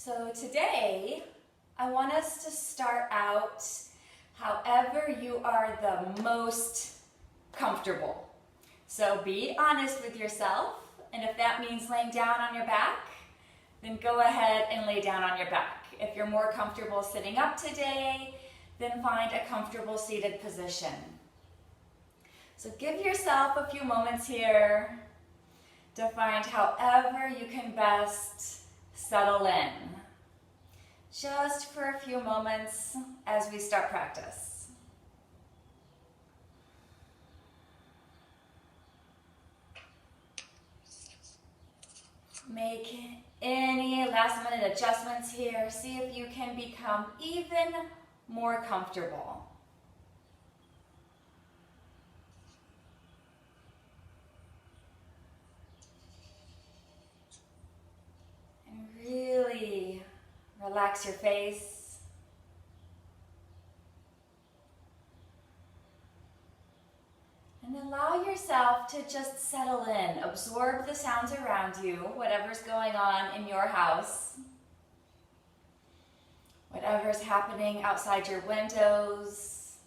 So today, I want us to start out however you are the most comfortable. So be honest with yourself, and if that means laying down on your back, then go ahead and lay down on your back. If you're more comfortable sitting up today, then find a comfortable seated position. So give yourself a few moments here to find however you can best settle in. Just for a few moments as we start practice. Make any last minute adjustments here. See if you can become even more comfortable. And really relax your face. And allow yourself to just settle in. Absorb the sounds around you, whatever's going on in your house. Whatever's happening outside your windows.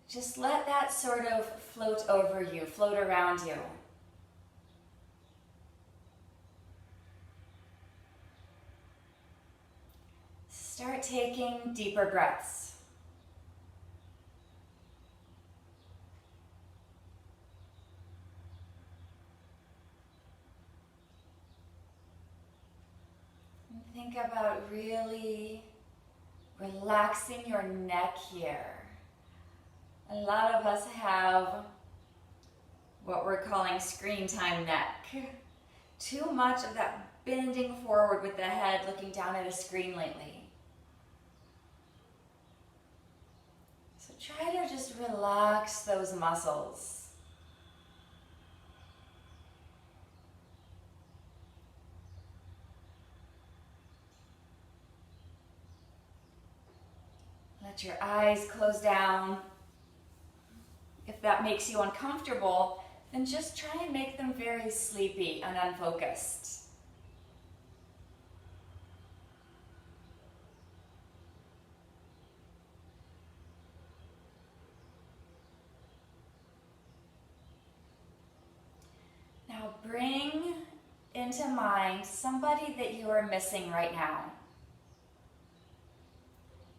Just let that sort of float over you, float around you. Start taking deeper breaths. And think about really relaxing your neck here. A lot of us have what we're calling screen time neck. Too much of that bending forward with the head, looking down at a screen lately. So try to just relax those muscles. Let your eyes close down. If that makes you uncomfortable, then just try and make them very sleepy and unfocused. Now bring into mind somebody that you are missing right now.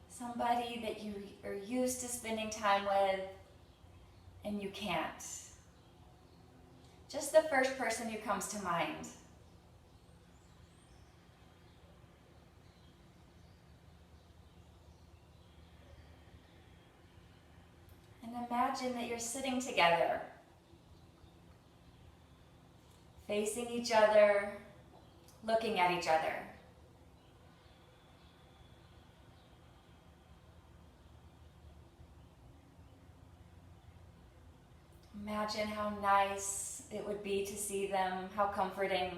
Somebody that you are used to spending time with and you can't. Just the first person who comes to mind. And imagine that you're sitting together, facing each other, looking at each other. Imagine how nice it would be to see them, how comforting.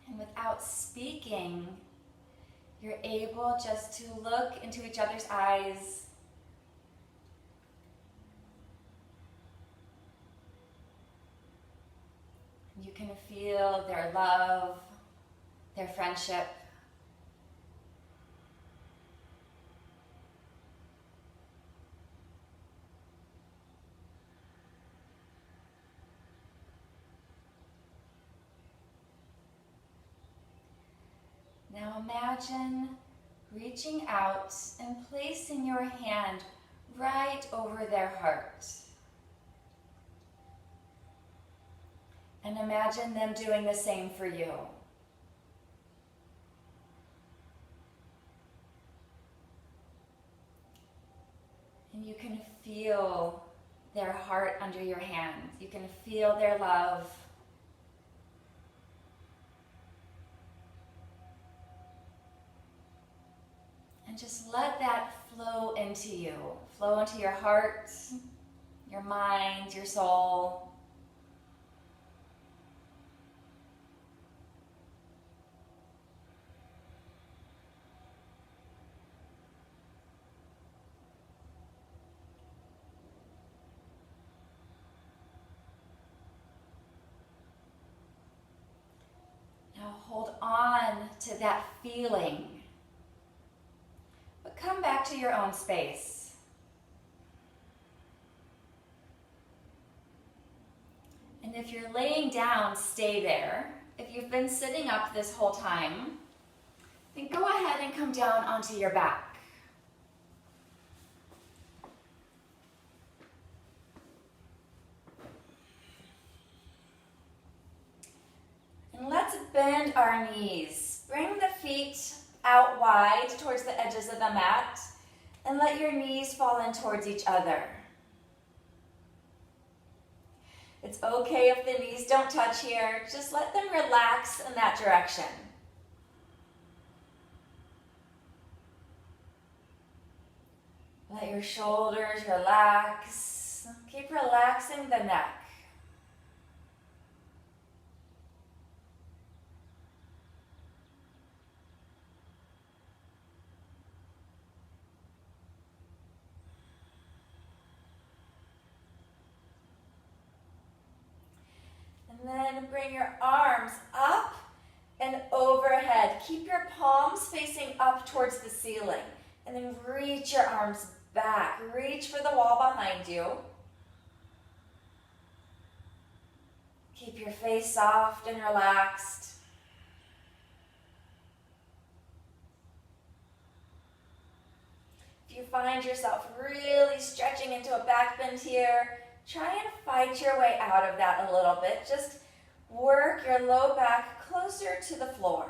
And without speaking, you're able just to look into each other's eyes. You can feel their love, their friendship. Now imagine reaching out and placing your hand right over their heart. And imagine them doing the same for you. And you can feel their heart under your hand. You can feel their love. And just let that flow into you. Flow into your heart, your mind, your soul. to that feeling. But come back to your own space. And if you're laying down, stay there. If you've been sitting up this whole time, then go ahead and come down onto your back. And let's bend our knees. Bring the feet out wide towards the edges of the mat and let your knees fall in towards each other. It's okay if the knees don't touch here. Just let them relax in that direction. Let your shoulders relax. Keep relaxing the neck. And then bring your arms up and overhead. Keep your palms facing up towards the ceiling. And then reach your arms back. Reach for the wall behind you. Keep your face soft and relaxed. If you find yourself really stretching into a back bend here, try and fight your way out of that a little bit. Just work your low back closer to the floor.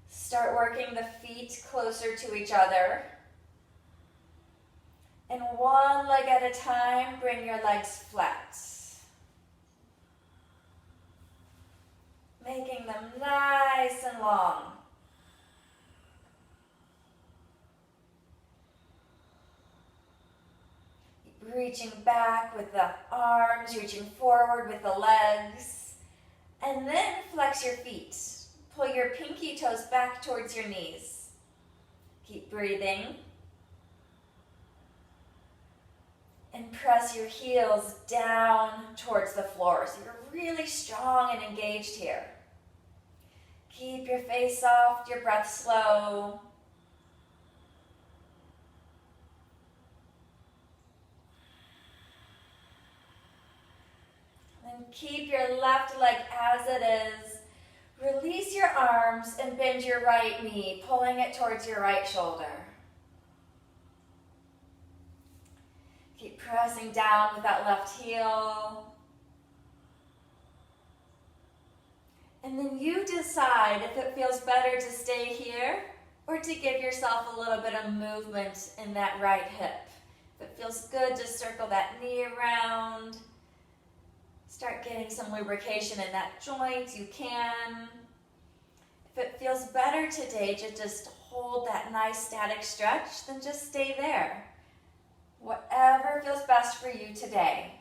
Start working the feet closer to each other. And one leg at a time, bring your legs flat. Making them nice and long. Reaching back with the arms, reaching forward with the legs. And then flex your feet. Pull your pinky toes back towards your knees. Keep breathing. And press your heels down towards the floor. So you're really strong and engaged here. Keep your face soft, your breath slow. And keep your left leg as it is. Release your arms and bend your right knee, pulling it towards your right shoulder. Keep pressing down with that left heel. And then you decide if it feels better to stay here or to give yourself a little bit of movement in that right hip. If it feels good to circle that knee around, start getting some lubrication in that joint, you can. If it feels better today to just hold that nice static stretch, then just stay there. Whatever feels best for you today.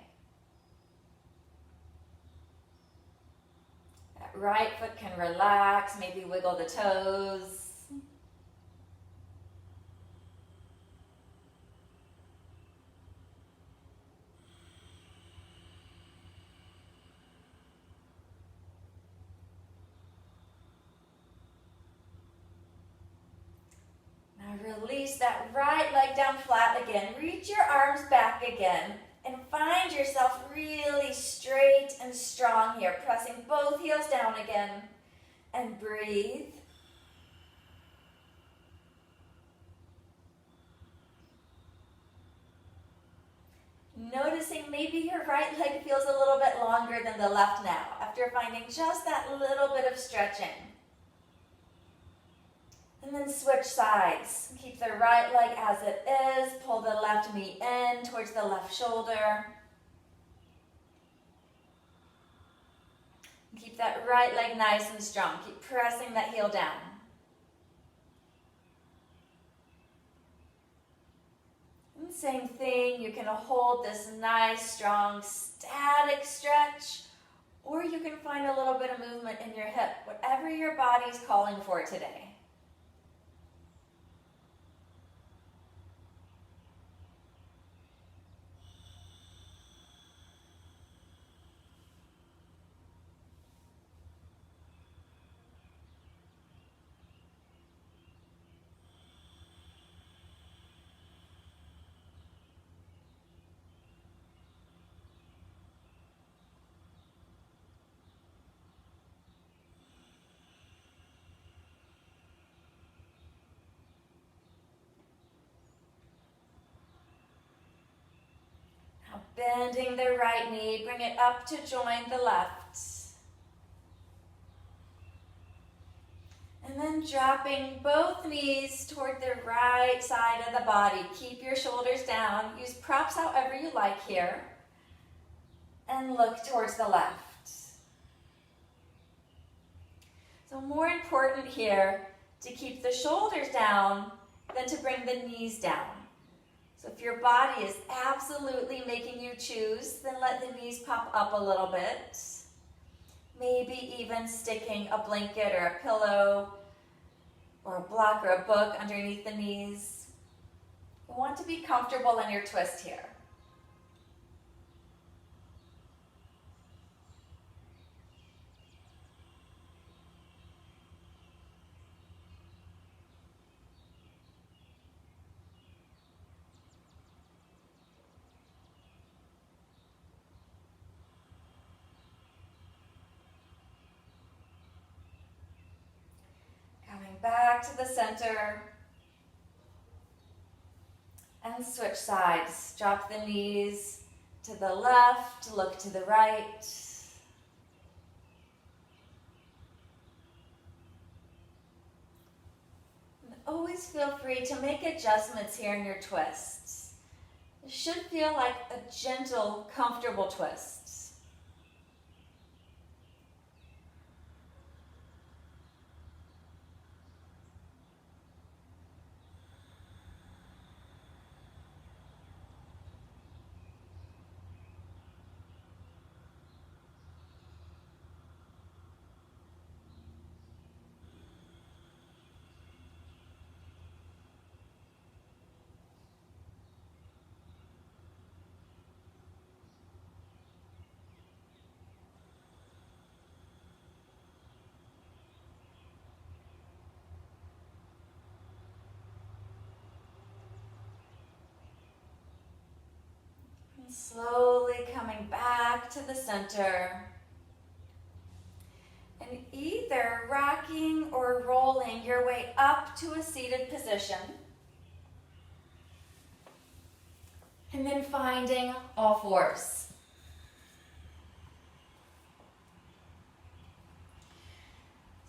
That right foot can relax, maybe wiggle the toes. Release that right leg down flat again. Reach your arms back again and find yourself really straight and strong here. Pressing both heels down again and breathe. Noticing maybe your right leg feels a little bit longer than the left now after finding just that little bit of stretching. And then switch sides. Keep the right leg as it is. Pull the left knee in towards the left shoulder. Keep that right leg nice and strong. Keep pressing that heel down. And same thing, you can hold this nice, strong, static stretch, or you can find a little bit of movement in your hip, whatever your body's calling for today. bending the right knee, bring it up to join the left. And then dropping both knees toward the right side of the body. Keep your shoulders down. Use props however you like here. And look towards the left. So more important here to keep the shoulders down than to bring the knees down. So if your body is absolutely making you choose, then let the knees pop up a little bit. Maybe even sticking a blanket or a pillow or a block or a book underneath the knees. You want to be comfortable in your twist here. Back to the center and switch sides. Drop the knees to the left, look to the right. And always feel free to make adjustments here in your twists. It should feel like a gentle, comfortable twist. Slowly coming back to the center. And either rocking or rolling your way up to a seated position. And then finding all fours.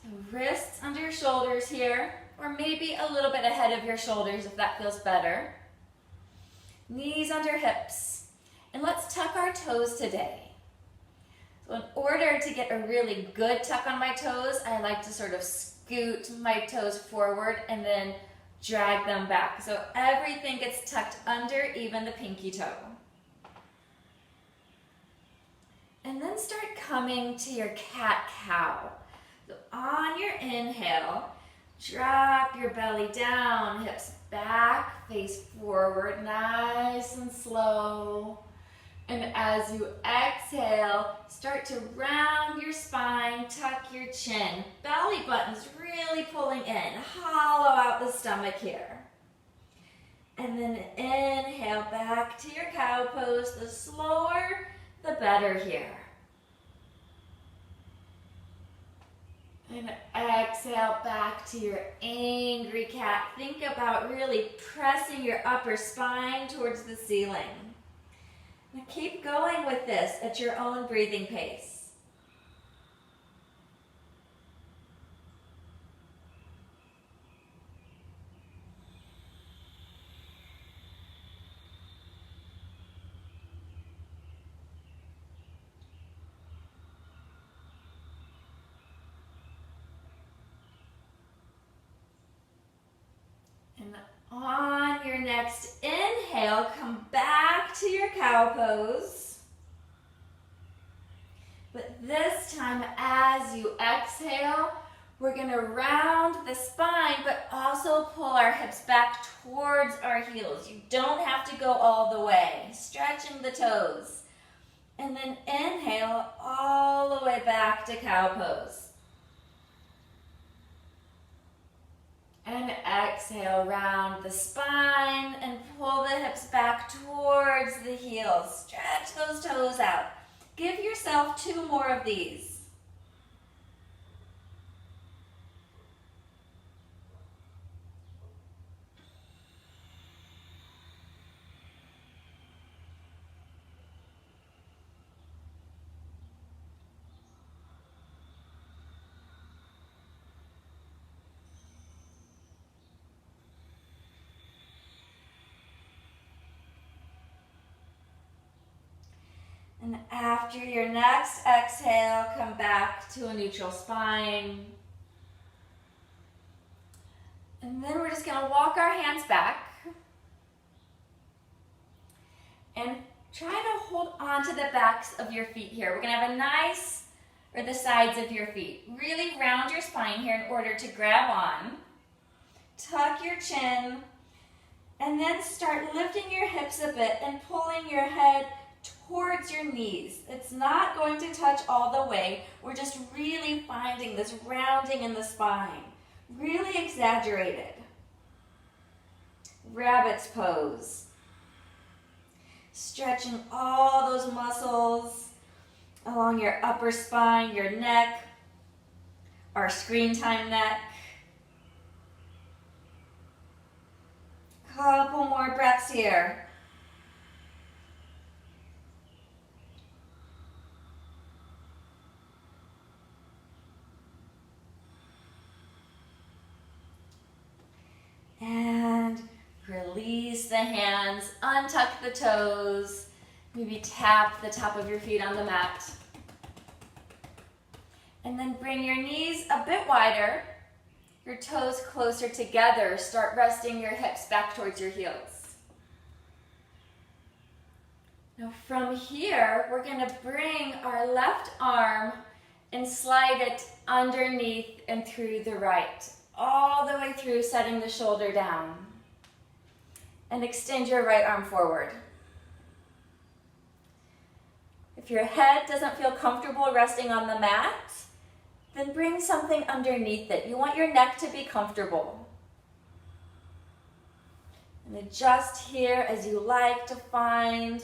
So wrists under your shoulders here, or maybe a little bit ahead of your shoulders if that feels better. Knees under hips. And let's tuck our toes today. So in order to get a really good tuck on my toes, I like to sort of scoot my toes forward and then drag them back. So everything gets tucked under, even the pinky toe. And then start coming to your cat-cow. So on your inhale, drop your belly down, hips back, face forward, nice and slow. And as you exhale, start to round your spine, tuck your chin. Belly button's really pulling in. Hollow out the stomach here. And then inhale back to your cow pose. The slower, the better here. And exhale back to your angry cat. Think about really pressing your upper spine towards the ceiling. Now keep going with this at your own breathing pace. And on your next inhale, come back to your cow pose. But this time, as you exhale, we're going to round the spine, but also pull our hips back towards our heels. You don't have to go all the way. Stretching the toes. And then inhale all the way back to cow pose. And exhale, round the spine and pull the hips back towards the heels. Stretch those toes out. Give yourself 2 more of these. And after your next exhale, come back to a neutral spine. And then we're just going to walk our hands back and try to hold on to the backs of your feet here. We're going to have a nice, or the sides of your feet. Really round your spine here in order to grab on. Tuck your chin, and then start lifting your hips a bit and pulling your head towards your knees. It's not going to touch all the way. We're just really finding this rounding in the spine. Really exaggerated. Rabbit's pose. Stretching all those muscles along your upper spine, your neck, our screen time neck. Couple more breaths here. And release the hands, untuck the toes, maybe tap the top of your feet on the mat. And then bring your knees a bit wider, your toes closer together. Start resting your hips back towards your heels. Now from here, we're going to bring our left arm and slide it underneath and through the right, all the way through, setting the shoulder down. And extend your right arm forward. If your head doesn't feel comfortable resting on the mat, then bring something underneath it. You want your neck to be comfortable. And adjust here as you like to find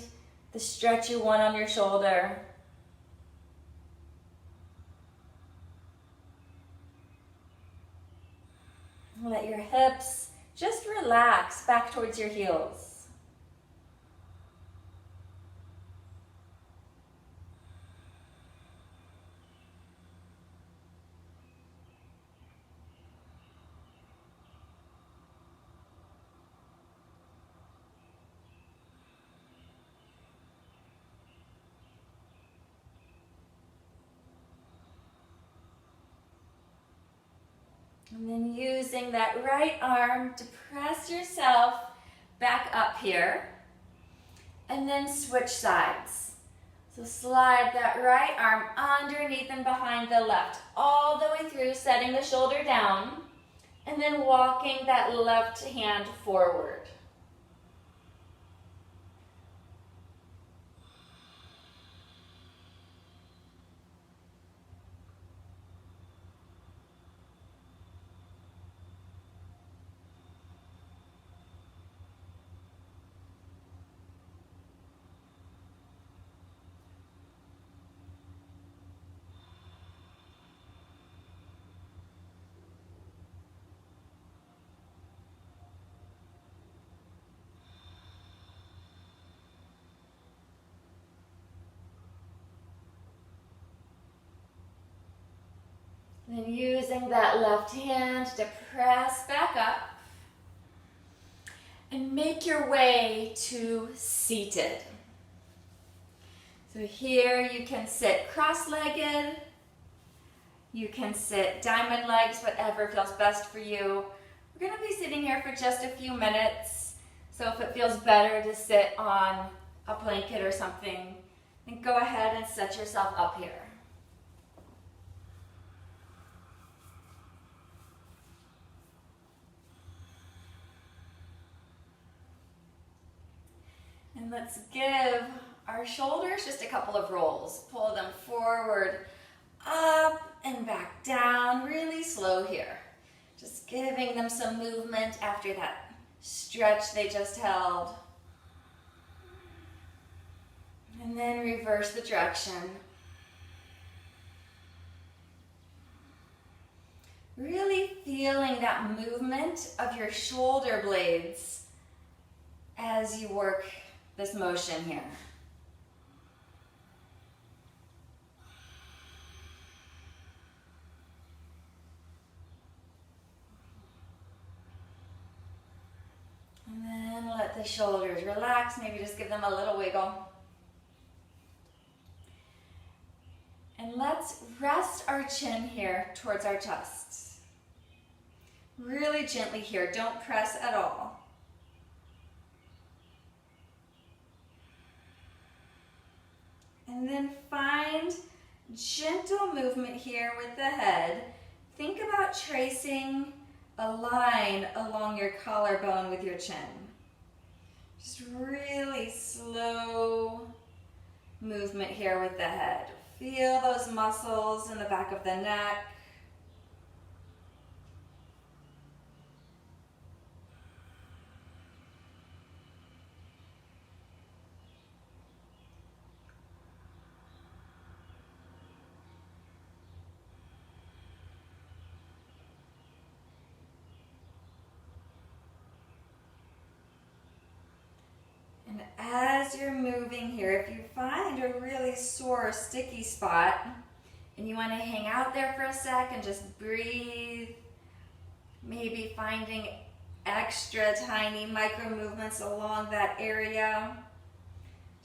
the stretch you want on your shoulder. Let your hips just relax back towards your heels. And then using that right arm to press yourself back up here. And then switch sides. So slide that right arm underneath and behind the left, all the way through, setting the shoulder down. And then walking that left hand forward. And then using that left hand to press back up and make your way to seated. So here you can sit cross-legged, you can sit diamond legs, whatever feels best for you. We're going to be sitting here for just a few minutes, so if it feels better to sit on a blanket or something, then go ahead and set yourself up here. And let's give our shoulders just a couple of rolls. Pull them forward, up, and back down, really slow here. Just giving them some movement after that stretch they just held. And then reverse the direction. Really feeling that movement of your shoulder blades as you work this motion here. And then let the shoulders relax, maybe just give them a little wiggle. And let's rest our chin here towards our chest. Really gently here, don't press at all. And then find gentle movement here with the head. Think about tracing a line along your collarbone with your chin. Just really slow movement here with the head. Feel those muscles in the back of the neck. And as you're moving here, if you find a really sore, sticky spot, and you want to hang out there for a sec and just breathe, maybe finding extra tiny micro movements along that area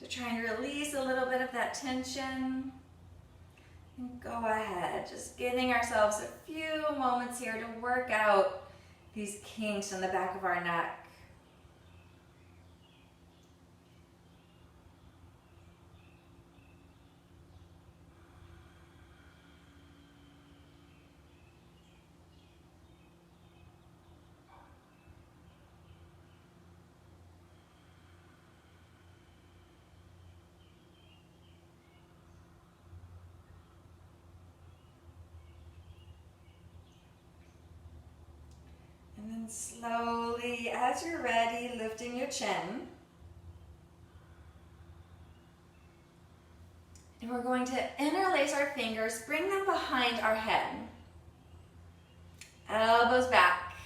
to try and release a little bit of that tension. And go ahead, just giving ourselves a few moments here to work out these kinks in the back of our neck. And then slowly, as you're ready, lifting your chin. And we're going to interlace our fingers, bring them behind our head. Elbows back.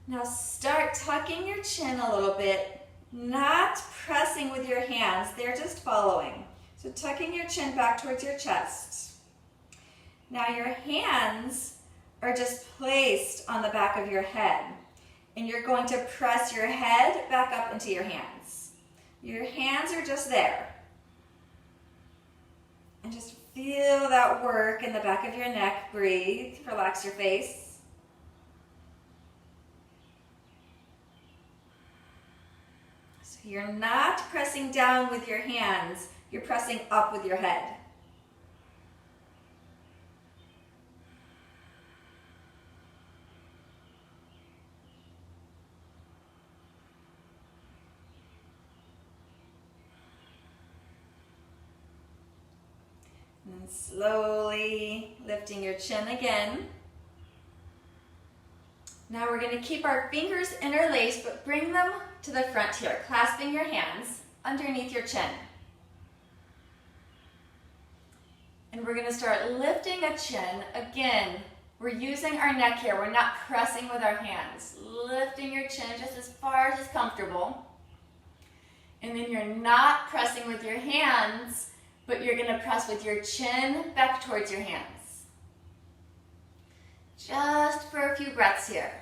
Now start tucking your chin a little bit, not pressing with your hands, they're just following. So tucking your chin back towards your chest. Now your hands are just placed on the back of your head. And you're going to press your head back up into your hands. Your hands are just there. And just feel that work in the back of your neck. Breathe, relax your face. So you're not pressing down with your hands, you're pressing up with your head. And slowly lifting your chin again. Now we're going to keep our fingers interlaced, but bring them to the front here, clasping your hands underneath your chin. And we're going to start lifting a chin. Again, we're using our neck here. We're not pressing with our hands. Lifting your chin just as far as is comfortable. And then you're not pressing with your hands, but you're going to press with your chin back towards your hands. Just for a few breaths here.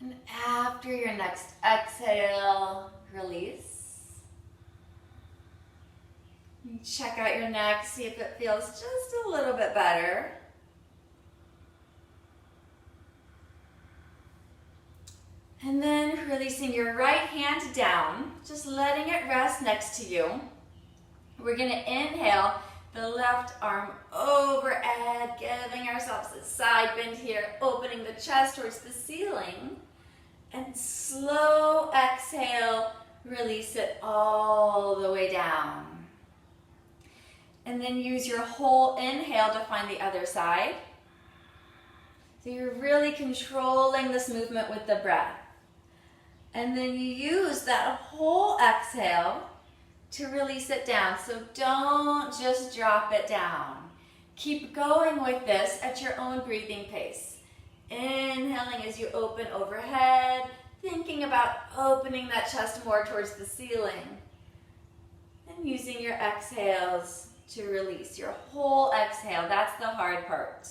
And after your next exhale, release. And check out your neck, see if it feels just a little bit better. And then releasing your right hand down, just letting it rest next to you. We're going to inhale the left arm overhead, giving ourselves a side bend here, opening the chest towards the ceiling. And slow exhale, release it all the way down. And then use your whole inhale to find the other side. So you're really controlling this movement with the breath. And then you use that whole exhale to release it down. So don't just drop it down. Keep going with this at your own breathing pace. Inhaling as you open overhead, thinking about opening that chest more towards the ceiling. And using your exhales to release. Your whole exhale, that's the hard part.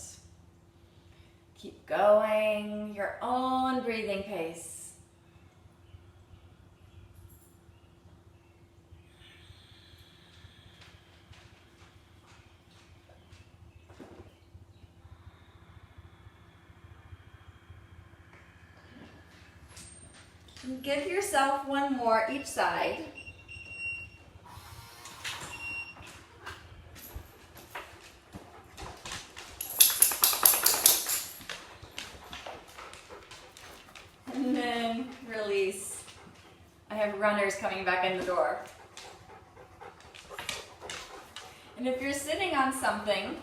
Keep going, your own breathing pace. And give yourself one more each side. And then release. I have runners coming back in the door. And if you're sitting on something,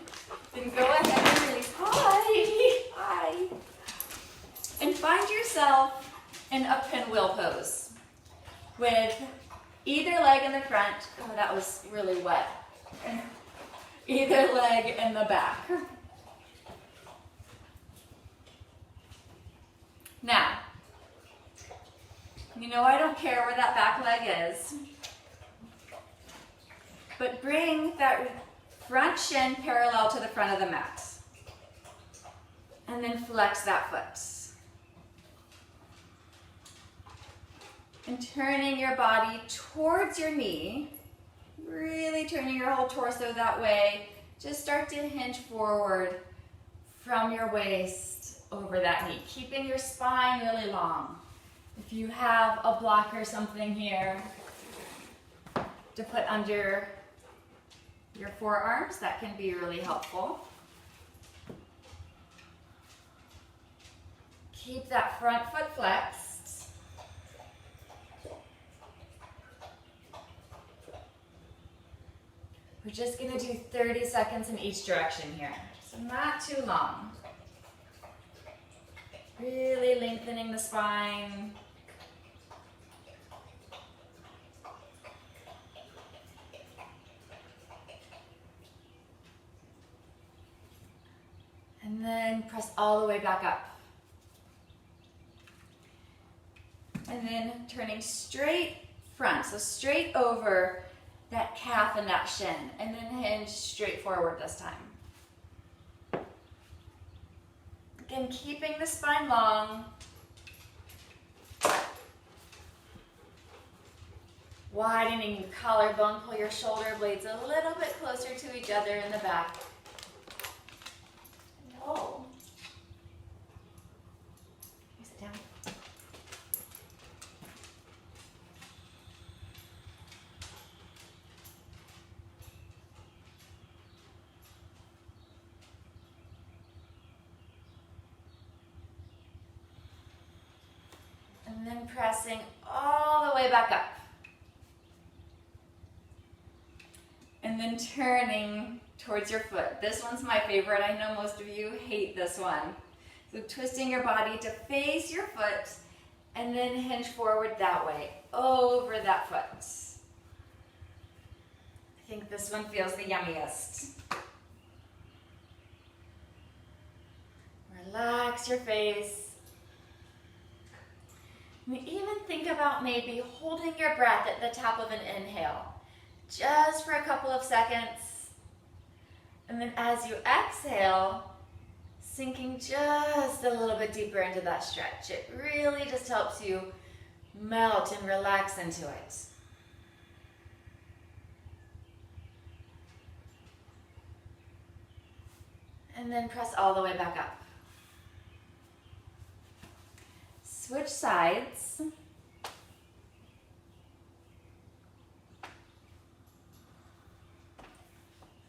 then go ahead and release. Hi. And find yourself in a pinwheel pose with either leg in the front. Oh, that was really wet. Either leg in the back. Now, you know I don't care where that back leg is, but bring that front shin parallel to the front of the mat. And then flex that foot. And turning your body towards your knee, really turning your whole torso that way. Just start to hinge forward from your waist over that knee, keeping your spine really long. If you have a block or something here to put under your forearms, that can be really helpful. Keep that front foot flexed. We're just going to do 30 seconds in each direction here, so not too long. Really lengthening the spine. And then press all the way back up. And then turning straight front, so straight over that calf and that shin, and then hinge straight forward this time. Again, keeping the spine long. Widening your collarbone, pull your shoulder blades a little bit closer to each other in the back. And hold. Sit down. And then pressing all the way back up. And then turning towards your foot. This one's my favorite. I know most of you hate this one. So twisting your body to face your foot and then hinge forward that way, over that foot. I think this one feels the yummiest. Relax your face. And even think about maybe holding your breath at the top of an inhale, just for a couple of seconds. And then as you exhale, sinking just a little bit deeper into that stretch. It really just helps you melt and relax into it. And then press all the way back up. Switch sides.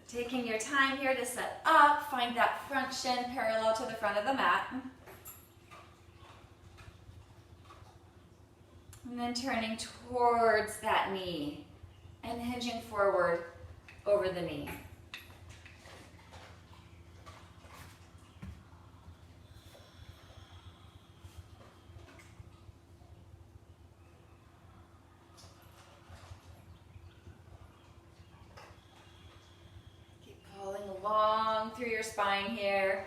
Taking your time here to set up, find that front shin parallel to the front of the mat. And then turning towards that knee and hinging forward over the knee. Long through your spine here,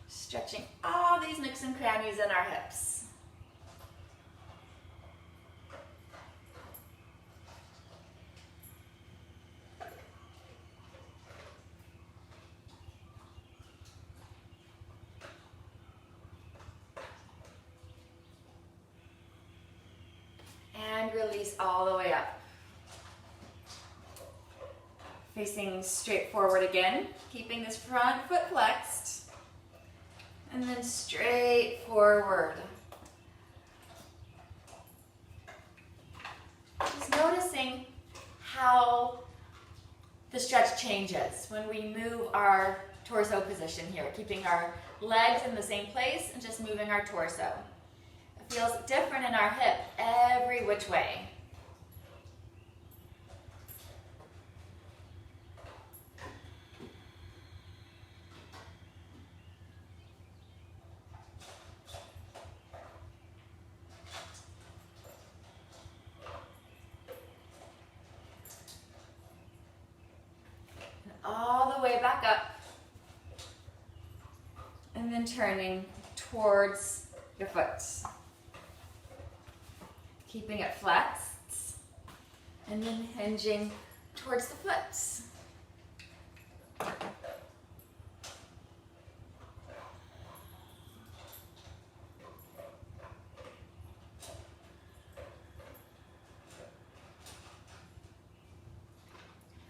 stretching all these nooks and crannies in our hips. release all the way up. Facing straight forward again, keeping this front foot flexed. And then straight forward. Just noticing how the stretch changes when we move our torso position here, keeping our legs in the same place and just moving our torso. It feels different in our hip every which way. All the way back up, and then turning towards your foot. Keeping it flexed, and then hinging towards the foot.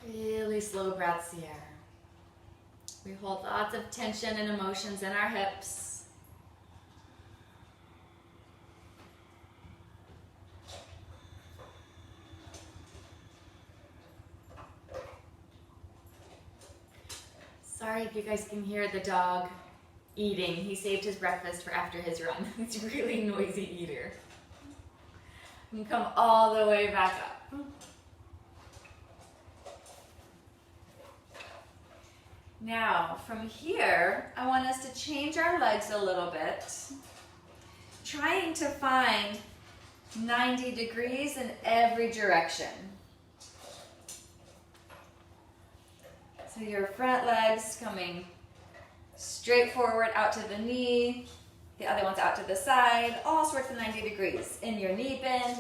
Really slow breaths here. We hold lots of tension and emotions in our hips. Sorry if you guys can hear the dog eating. He saved his breakfast for after his run. He's a really noisy eater. And come all the way back up. Now, from here, I want us to change our legs a little bit, trying to find 90 degrees in every direction. So your front legs coming straight forward out to the knee, the other one's out to the side, all sorts of 90 degrees. In your knee bend,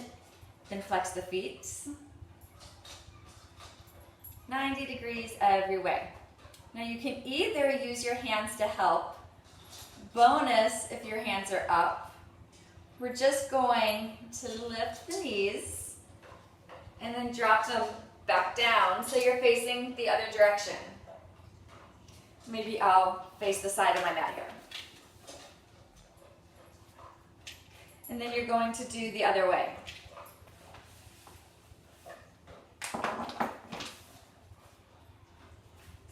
then flex the feet. 90 degrees every way. Now you can either use your hands to help. Bonus if your hands are up. We're just going to lift the knees and then drop them back down so you're facing the other direction. Maybe I'll face the side of my mat here. And then you're going to do the other way.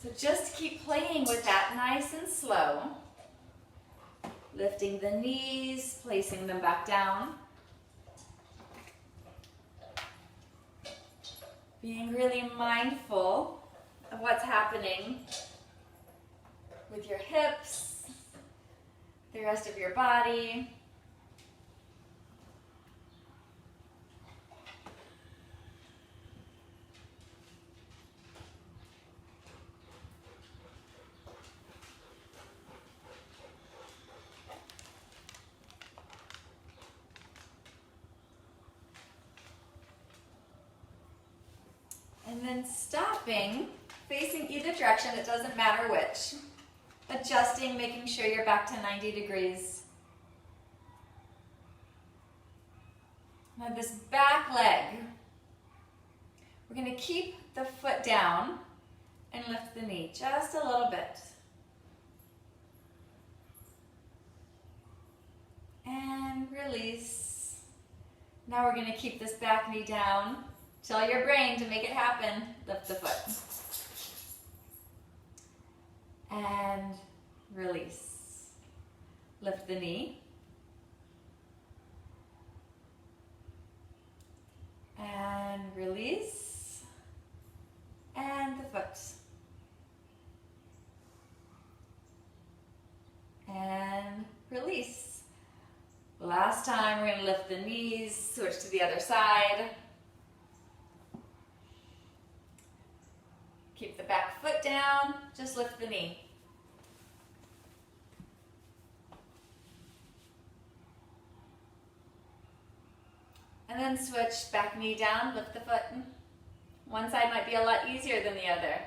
So just keep playing with that nice and slow. Lifting the knees, placing them back down. Being really mindful of what's happening with your hips, the rest of your body. And then stopping, facing either direction, it doesn't matter which. Adjusting, making sure you're back to 90 degrees. Now this back leg, we're going to keep the foot down and lift the knee just a little bit. And release. Now we're going to keep this back knee down. Tell your brain to make it happen. Lift the foot. And release. Lift the knee. And release. And the foot. And release. Last time, we're going to lift the knees, switch to the other side. Keep the back foot down, just lift the knee. And then switch, back knee down, lift the foot. One side might be a lot easier than the other.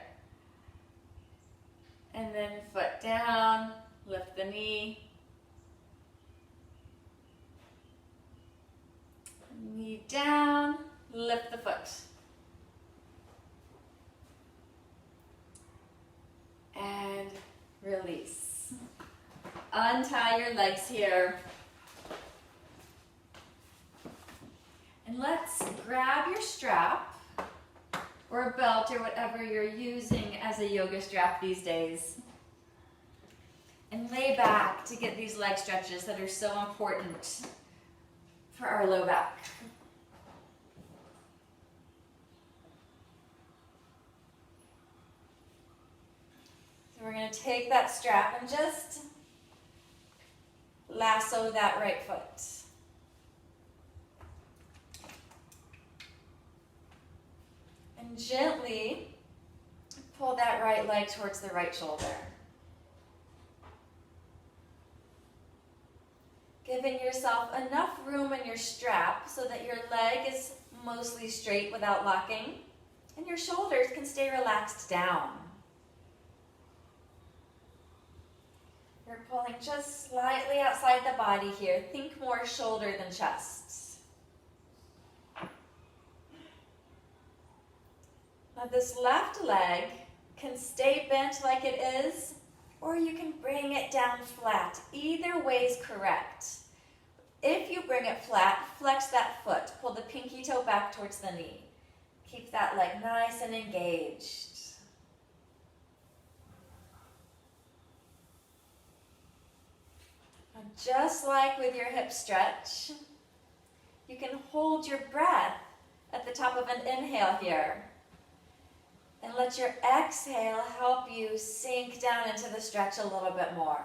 And then foot down, lift the knee. Knee down, lift the foot. And release. Untie your legs here. And let's grab your strap or a belt or whatever you're using as a yoga strap these days. And lay back to get these leg stretches that are so important for our low back. So we're going to take that strap and just lasso that right foot. And gently pull that right leg towards the right shoulder. Giving yourself enough room in your strap so that your leg is mostly straight without locking, and your shoulders can stay relaxed down. You're pulling just slightly outside the body here. Think more shoulder than chest. Now this left leg can stay bent like it is, or you can bring it down flat. Either way is correct. If you bring it flat, flex that foot. Pull the pinky toe back towards the knee. Keep that leg nice and engaged. And just like with your hip stretch, you can hold your breath at the top of an inhale here. And let your exhale help you sink down into the stretch a little bit more.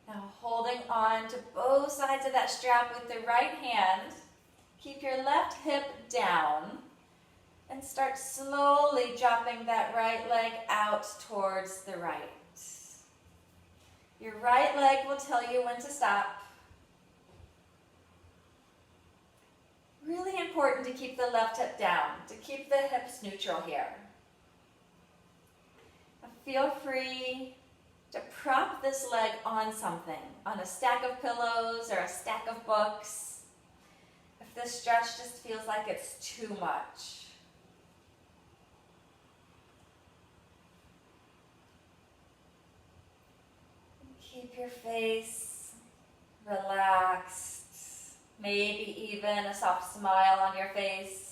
Now holding on to both sides of that strap with the right hand, keep your left hip down and start slowly dropping that right leg out towards the right. Your right leg will tell you when to stop. Really important to keep the left hip down, to keep the hips neutral here. Now feel free to prop this leg on something, on a stack of pillows or a stack of books, if this stretch just feels like it's too much. Keep your face relaxed, maybe even a soft smile on your face.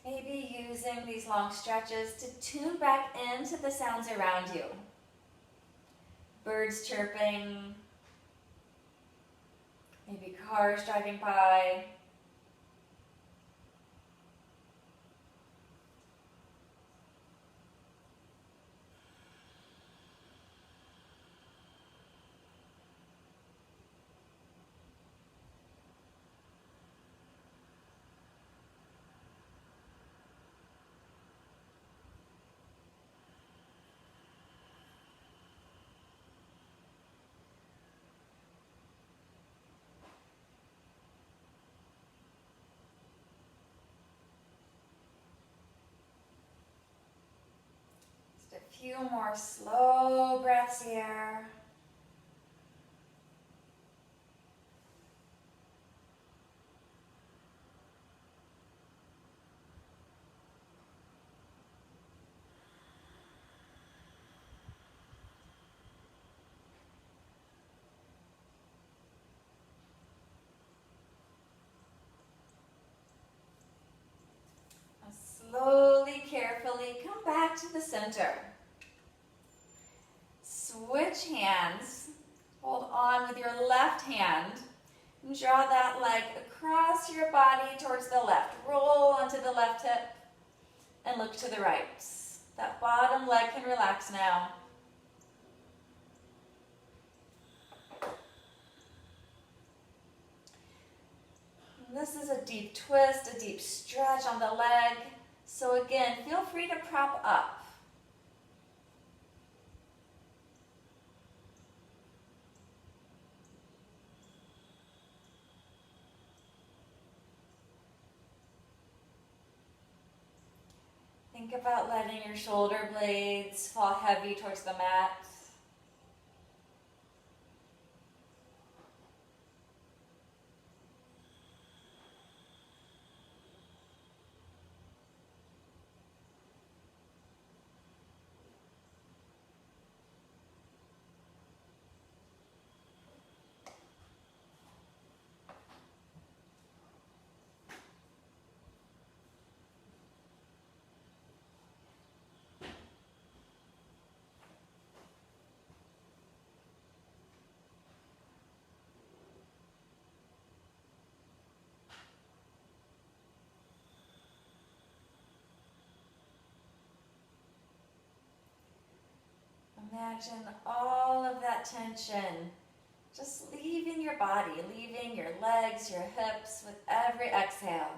Maybe using these long stretches to tune back into the sounds around you. Birds chirping, maybe cars driving by. A few more slow breaths here. Now slowly, carefully come back to the center. switch hands. Hold on with your left hand. And draw that leg across your body towards the left. Roll onto the left hip and look to the right. That bottom leg can relax now. And this is a deep twist, a deep stretch on the leg. So again, feel free to prop up. Think about letting your shoulder blades fall heavy towards the mat. Imagine all of that tension just leaving your body, leaving your legs, your hips with every exhale.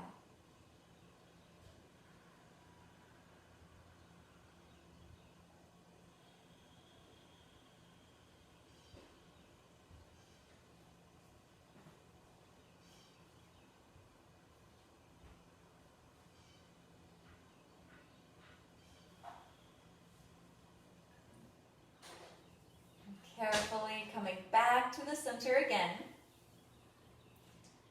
Carefully coming back to the center again.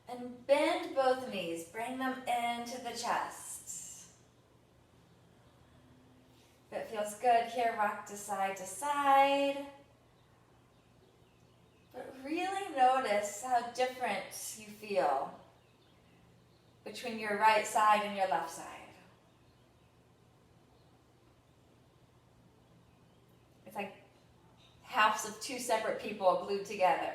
And bend both knees, bring them into the chest. If it feels good here, rock to side. But really notice how different you feel between your right side and your left side. It's like halves of two separate people glued together.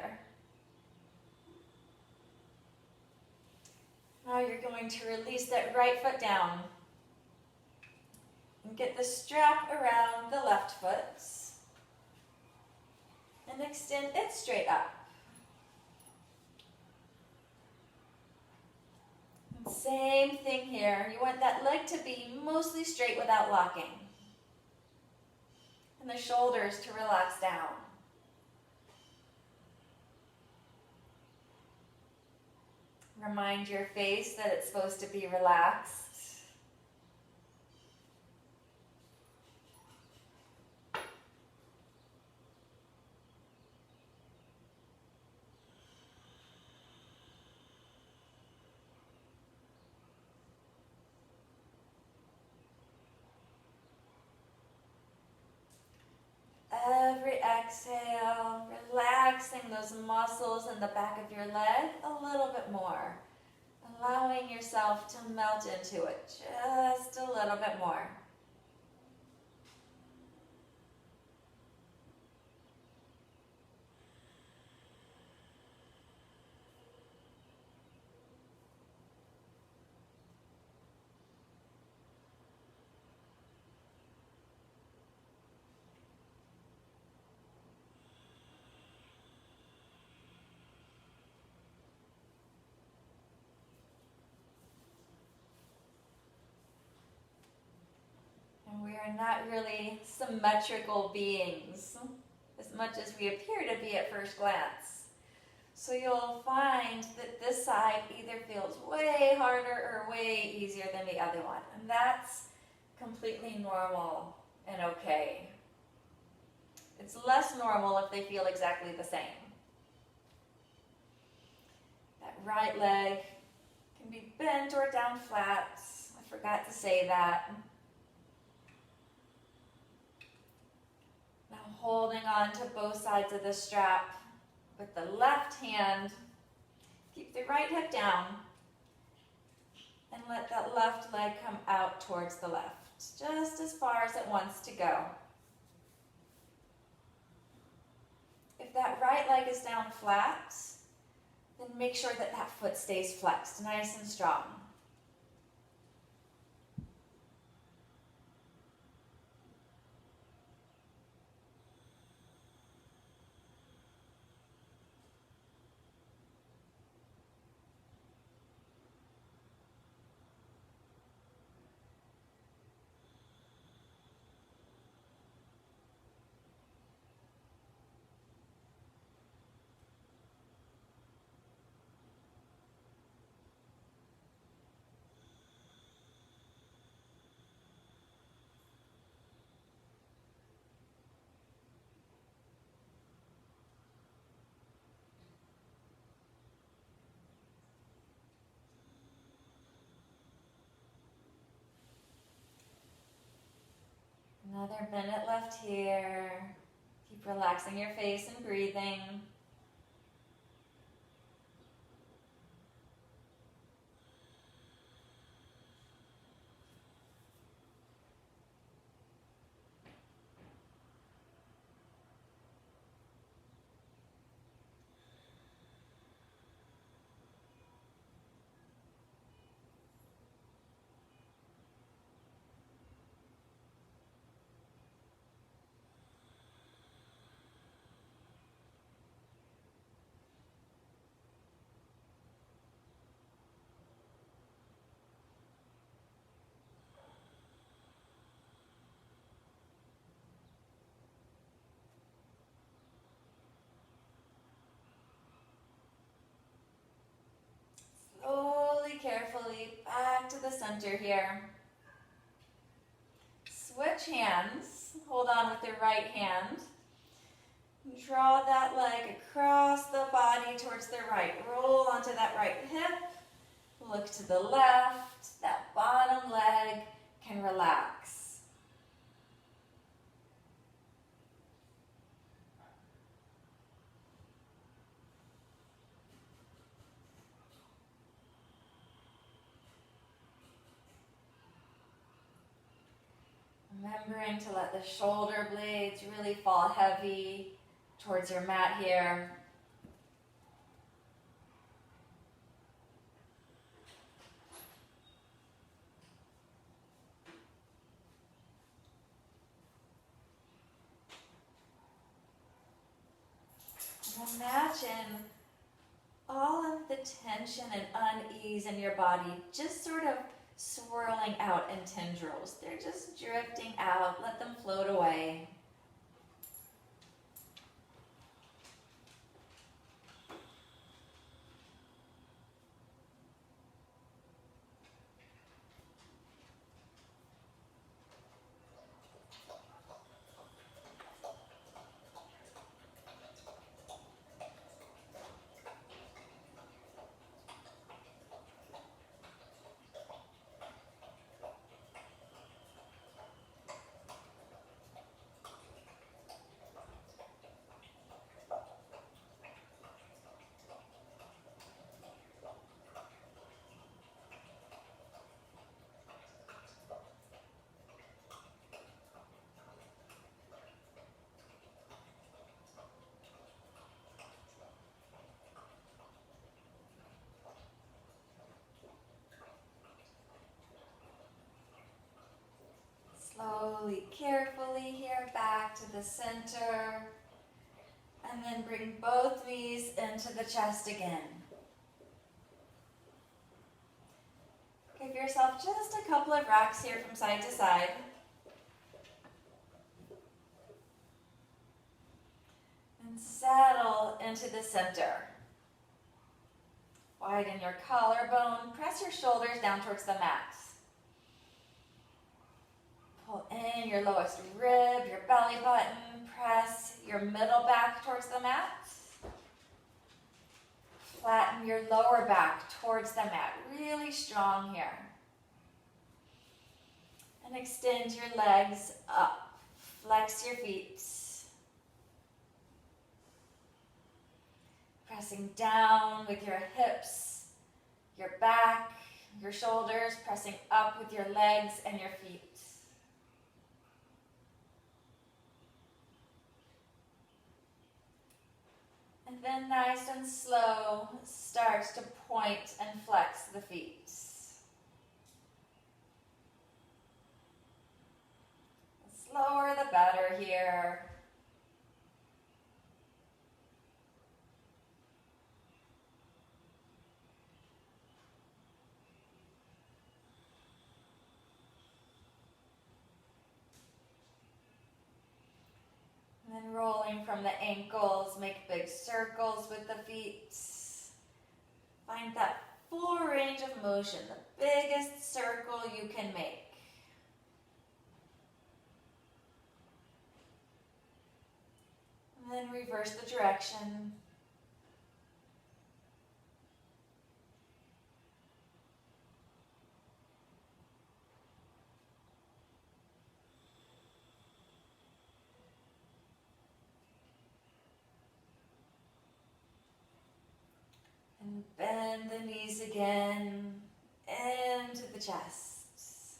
Now you're going to release that right foot down and get the strap around the left foot and extend it straight up. And same thing here. You want that leg to be mostly straight without locking. And the shoulders to relax down. Remind your face that it's supposed to be relaxed. Every exhale, relaxing those muscles in the back of your leg a little bit more. Allowing yourself to melt into it just a little bit more. We are not really symmetrical beings as much as we appear to be at first glance. So you'll find that this side either feels way harder or way easier than the other one. And that's completely normal and okay. It's less normal if they feel exactly the same. That right leg can be bent or down flat. I forgot to say that. Now holding on to both sides of the strap with the left hand. Keep the right hip down and let that left leg come out towards the left, just as far as it wants to go. If that right leg is down flat, then make sure that that foot stays flexed, nice and strong. Another minute left here. Keep relaxing your face and breathing. Slowly, carefully, back to the center here. Switch hands. Hold on with your right hand. Draw that leg across the body towards the right. Roll onto that right hip. Look to the left. That bottom leg can relax. Remembering to let the shoulder blades really fall heavy towards your mat here. And imagine all of the tension and unease in your body just sort of swirling out in tendrils. They're just drifting out. Let them float away. Slowly, carefully here back to the center. And then bring both knees into the chest again. Give yourself just a couple of rocks here from side to side. And settle into the center. Widen your collarbone. Press your shoulders down towards the mat. Pull in your lowest rib, your belly button. Press your middle back towards the mat. Flatten your lower back towards the mat. Really strong here. And extend your legs up. Flex your feet. Pressing down with your hips, your back, your shoulders. Pressing up with your legs and your feet. And then nice and slow, start to point and flex the feet. The slower the better here. And then rolling from the ankles, make big circles with the feet. Find that full range of motion, the biggest circle you can make. And then reverse the direction. And bend the knees again into the chest.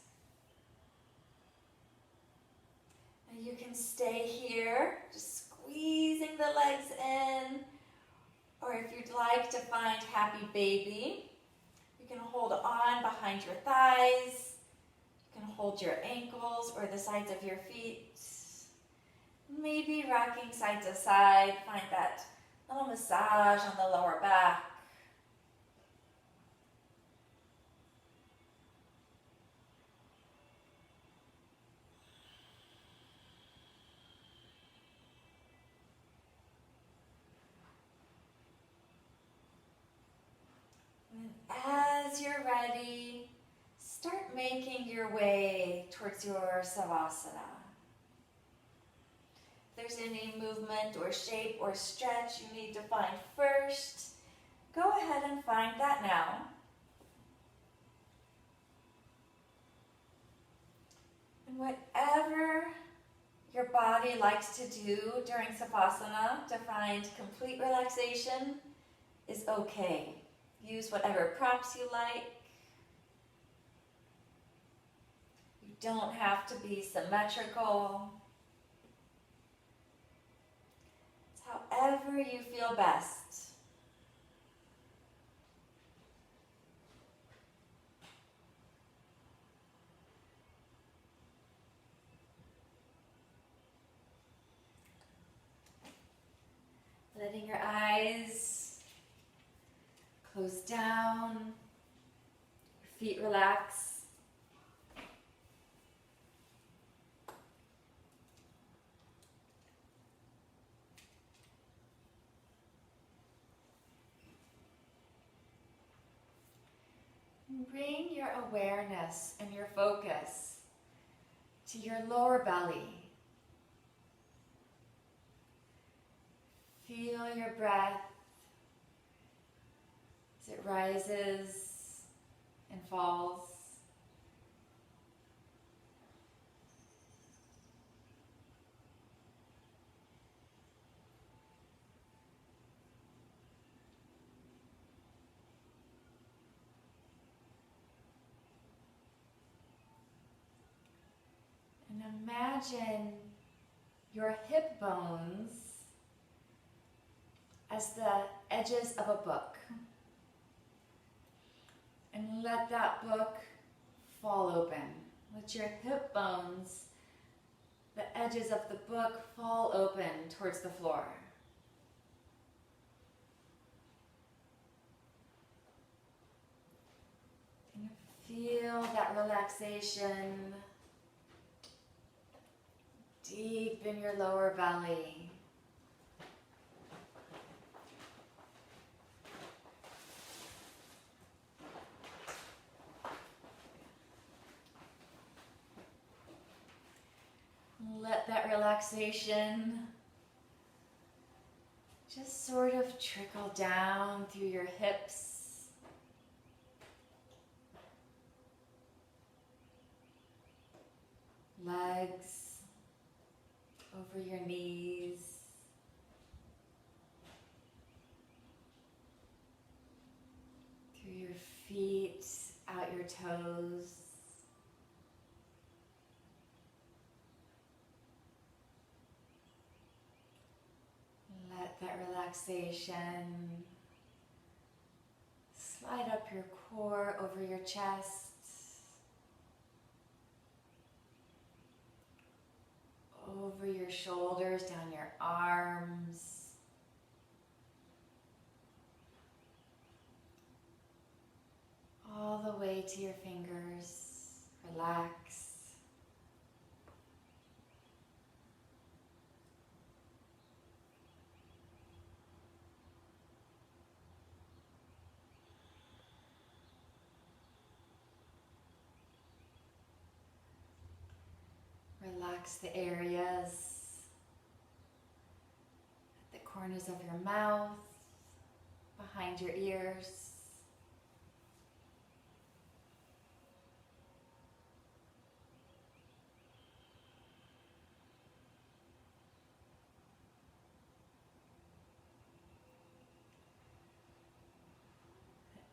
And you can stay here, just squeezing the legs in. Or if you'd like to find happy baby, you can hold on behind your thighs. You can hold your ankles or the sides of your feet. Maybe rocking side to side, find that little massage on the lower back. As you're ready, start making your way towards your Savasana. If there's any movement or shape or stretch you need to find first, go ahead and find that now. And whatever your body likes to do during Savasana to find complete relaxation is okay. Use whatever props you like. You don't have to be symmetrical. It's however you feel best. Letting your eyes close down, your feet relax. And bring your awareness and your focus to your lower belly. Feel your breath as it rises and falls. And imagine your hip bones as the edges of a book. And let that book fall open. Let your hip bones, the edges of the book, fall open towards the floor. And feel that relaxation deep in your lower belly. Let that relaxation just sort of trickle down through your hips, legs, over your knees, through your feet, out your toes. Let that that relaxation. Slide up your core over your chest. Over your shoulders, down your arms. All the way to your fingers. Relax. Relax the areas at the corners of your mouth, behind your ears.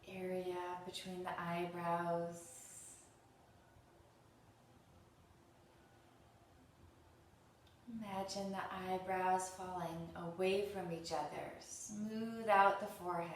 The area between the eyebrows. Imagine the eyebrows falling away from each other. Smooth out the forehead.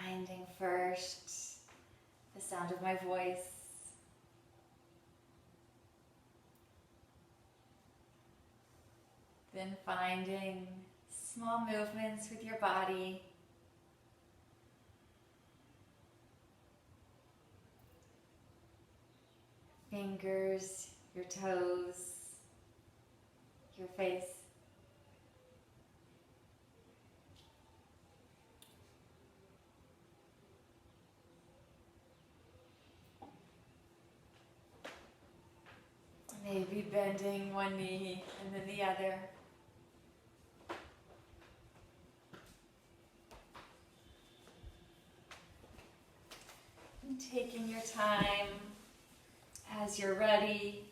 Finding first the sound of my voice. Then finding small movements with your body. Fingers, your toes, your face. Maybe bending one knee and then the other. And taking your time as you're ready.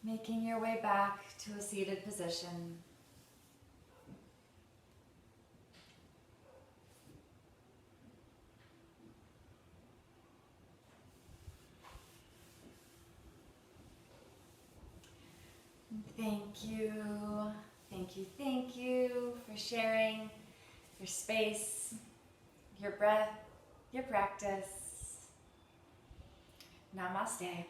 Making your way back to a seated position. Thank you for sharing your space, your breath, your practice. Namaste.